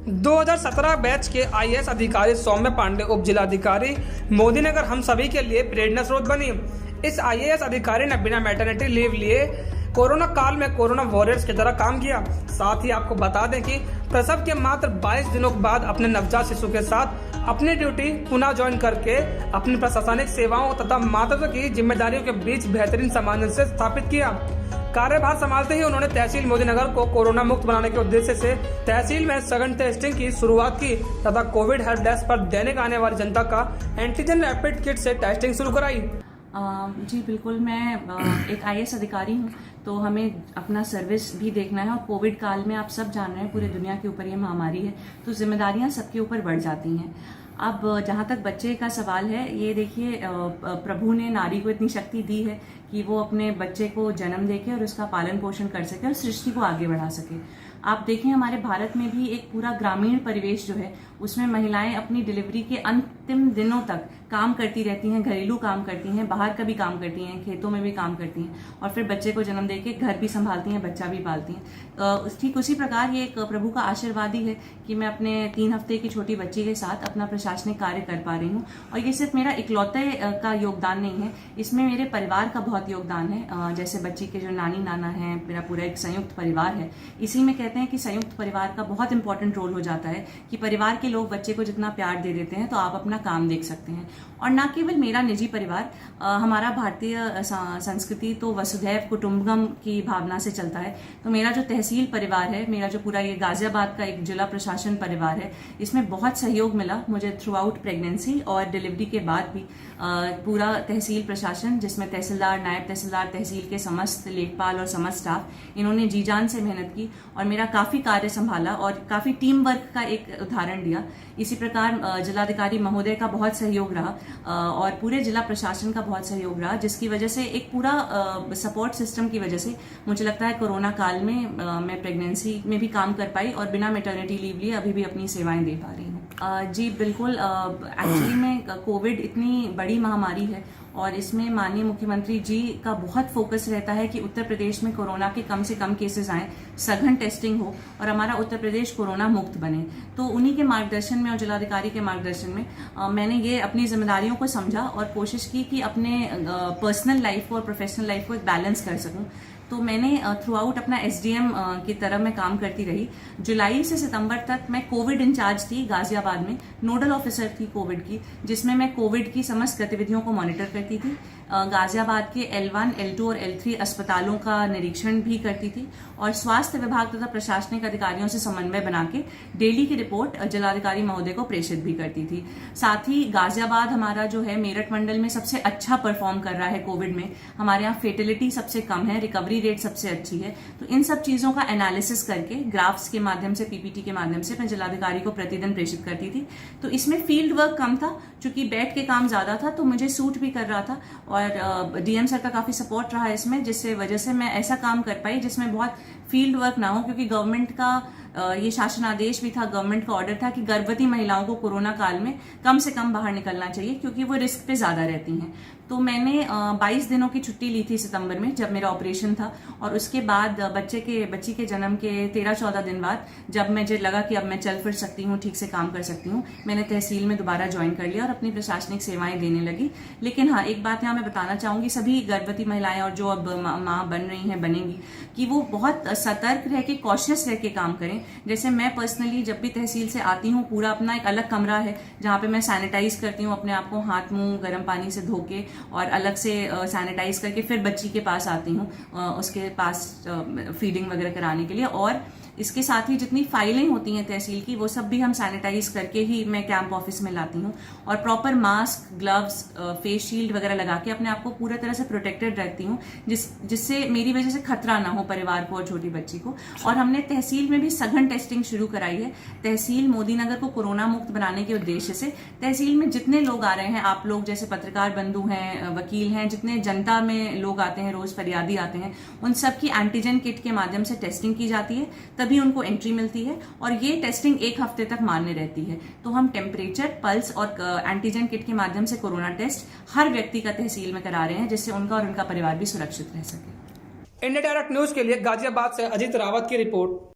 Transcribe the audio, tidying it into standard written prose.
2017 batch के IAS अधिकारी सौम्य पांडे उप जिलाधिकारी मोदीनगर हम सभी के लिए प्रेरणा स्रोत बनी। इस आईएएस अधिकारी ने बिना मैटरनिटी लीव लिए कोरोना काल में कोरोना वॉरियर्स की तरह काम किया। साथ ही आपको बता दें कि प्रसव के मात्र 22 दिनों के बाद अपने नवजात शिशु के साथ अपनी ड्यूटी पुनः ज्वाइन करके अपनी प्रशासनिक सेवाओं तथा मातृत्व की जिम्मेदारियों के बीच बेहतरीन सामंजस्य स्थापित किया। कार्यभार संभालते ही उन्होंने तहसील मोदीनगर को कोरोना मुक्त बनाने के उद्देश्य से तहसील में सघन टेस्टिंग की शुरुआत की तथा कोविड हेल्प डेस्क पर दैनिक आने वाली जनता का एंटीजन रैपिड किट से टेस्टिंग शुरू कराई। जी बिल्कुल, मैं एक आईएएस अधिकारी हूँ, तो हमें अपना सर्विस भी देखना है। और कोविड काल में आप सब जान रहे हैं पूरे दुनिया के ऊपर ये महामारी है, तो जिम्मेदारियां सबके ऊपर बढ़ जाती हैं। अब जहाँ तक बच्चे का सवाल है, ये देखिए, प्रभु ने नारी को इतनी शक्ति दी है कि वो अपने बच्चे को जन्म देके और उसका पालन पोषण कर सके और सृष्टि को आगे बढ़ा सके। आप देखें, हमारे भारत में भी एक पूरा ग्रामीण परिवेश जो है उसमें महिलाएं अपनी डिलीवरी के अंतिम दिनों तक काम करती रहती हैं, घरेलू काम करती हैं, बाहर का भी काम करती हैं, खेतों में भी काम करती हैं और फिर बच्चे को जन्म देके घर भी संभालती हैं, बच्चा भी पालती हैं। ठीक उसी प्रकार ये एक प्रभु का आशीर्वाद ही है कि मैं अपने 3 हफ्ते की छोटी बच्ची के साथ अपना प्रशासनिक कार्य कर पा रही हूँ। और ये सिर्फ मेरा इकलौते का योगदान नहीं है, इसमें मेरे परिवार का बहुत योगदान है। जैसे बच्ची के जो नानी नाना है, मेरा पूरा एक संयुक्त परिवार है। इसी में कहते हैं कि संयुक्त परिवार का बहुत इंपॉर्टेंट रोल हो जाता है कि परिवार के लोग बच्चे को जितना प्यार दे देते हैं तो आप अपना काम देख सकते हैं। और ना केवल मेरा निजी परिवार, हमारा भारतीय संस्कृति तो वसुधैव कुटुंबकम की भावना से चलता है। तो मेरा जो तहसील परिवार है, मेरा जो पूरा ये गाजियाबाद का एक जिला प्रशासन परिवार है, इसमें बहुत सहयोग मिला मुझे थ्रू आउट प्रेगनेंसी और डिलीवरी के बाद भी। पूरा तहसील प्रशासन, जिसमें तहसीलदार, नायब तहसीलदार, तहसील के समस्त लेखपाल और समस्त स्टाफ, इन्होंने जी जान से मेहनत की और मेरा काफी कार्य संभाला और काफी टीम वर्क का एक उदाहरण दिया। इसी प्रकार जिलाधिकारी महोदय का बहुत सहयोग रहा और पूरे जिला प्रशासन का बहुत सहयोग रहा, जिसकी वजह से एक पूरा सपोर्ट सिस्टम की वजह से मुझे लगता है कोरोना काल में मैं प्रेगनेंसी में भी काम कर पाई और बिना मैटरनिटी लीव लिए अभी भी अपनी सेवाएं दे पा रही हूँ। जी बिल्कुल, एक्चुअली में कोविड इतनी बड़ी महामारी है और इसमें माननीय मुख्यमंत्री जी का बहुत फोकस रहता है कि उत्तर प्रदेश में कोरोना के कम से कम केसेस आए, सघन टेस्टिंग हो और हमारा उत्तर प्रदेश कोरोना मुक्त बने। तो उन्हीं के मार्गदर्शन में और जिलाधिकारी के मार्गदर्शन में मैंने ये अपनी जिम्मेदारियों को समझा और कोशिश की कि अपने पर्सनल लाइफ और प्रोफेशनल लाइफ को एक बैलेंस कर सकूं। तो मैंने थ्रू आउट अपना एसडीएम की तरह मैं काम करती रही। जुलाई से सितंबर तक मैं कोविड इंचार्ज थी गाजियाबाद में, नोडल ऑफिसर थी कोविड की, जिसमें मैं कोविड की समस्त गतिविधियों को मॉनिटर करती थी। गाजियाबाद के L1, L2 और L3 अस्पतालों का निरीक्षण भी करती थी और स्वास्थ्य विभाग तथा प्रशासनिक अधिकारियों से समन्वय बना के डेली की रिपोर्ट जिलाधिकारी महोदय को प्रेषित भी करती थी। साथ ही गाजियाबाद हमारा जो है मेरठ मंडल में सबसे अच्छा परफॉर्म कर रहा है कोविड में। हमारे यहाँ फेटिलिटी सबसे कम है, रिकवरी रेट सबसे अच्छी है। तो इन सब चीजों का एनालिसिस करके ग्राफ्स के माध्यम से, पीपीटी के माध्यम से मैं जिलाधिकारी को प्रतिदिन प्रेषित करती थी। तो इसमें फील्ड वर्क कम था, चूंकि बैठ के काम ज्यादा था तो मुझे सूट भी कर रहा था और डीएम सर का काफी सपोर्ट रहा इसमें, जिससे वजह से मैं ऐसा काम कर पाई जिसमें बहुत फील्ड वर्क ना हो। क्योंकि गवर्नमेंट का ये शासन आदेश भी था, गवर्नमेंट का ऑर्डर था कि गर्भवती महिलाओं को कोरोना काल में कम से कम बाहर निकलना चाहिए क्योंकि वो रिस्क पे ज्यादा रहती हैं। तो मैंने 22 दिनों की छुट्टी ली थी सितंबर में जब मेरा ऑपरेशन था और उसके बाद बच्ची के जन्म के 13-14 दिन बाद जब मुझे लगा कि अब मैं चल फिर सकती हूँ, ठीक से काम कर सकती हूँ, मैंने तहसील में दोबारा ज्वाइन कर लिया और अपनी प्रशासनिक सेवाएं देने लगी। लेकिन हाँ, एक बात यहाँ मैं बताना चाहूंगी सभी गर्भवती महिलाएं और जो अब माँ बन रही हैं, बनेंगी, कि वो बहुत सतर्क रह के, कॉशियस रह के काम करें। जैसे मैं पर्सनली जब भी तहसील से आती हूँ, पूरा अपना एक अलग कमरा है जहाँ पे मैं सैनिटाइज करती हूँ अपने आप को, हाथ मुंह गर्म पानी से धो के और अलग से सैनिटाइज करके फिर बच्ची के पास आती हूँ उसके पास फीडिंग वगैरह कराने के लिए। और इसके साथ ही जितनी फाइलें होती हैं तहसील की, वो सब भी हम सैनिटाइज करके ही मैं कैंप ऑफिस में लाती हूँ और proper mask, gloves, face shield वगैरह लगा के अपने आप को पूरी तरह से प्रोटेक्टेड रखती हूँ, जिससे मेरी वजह से खतरा ना हो परिवार को और छोटी बच्ची को। और हमने तहसील में भी सघन टेस्टिंग शुरू कराई है। तहसील मोदीनगर को कोरोना मुक्त बनाने के उद्देश्य से तहसील में जितने लोग आ रहे हैं, आप लोग जैसे पत्रकार बंधु हैं, वकील हैं, जितने जनता में लोग आते हैं, रोज फरियादी आते हैं, उन सब की एंटीजन किट के माध्यम से टेस्टिंग की जाती है, तभी उनको एंट्री मिलती है। और ये टेस्टिंग 1 हफ्ते तक मान्य रहती है। तो हम टेम्परेचर, पल्स और एंटीजन किट के माध्यम से कोरोना टेस्ट हर व्यक्ति का तहसील में करा रहे हैं, जिससे उनका और उनका परिवार भी सुरक्षित रह सके। इंडिया डायरेक्ट न्यूज के लिए गाजियाबाद से अजीत रावत की रिपोर्ट।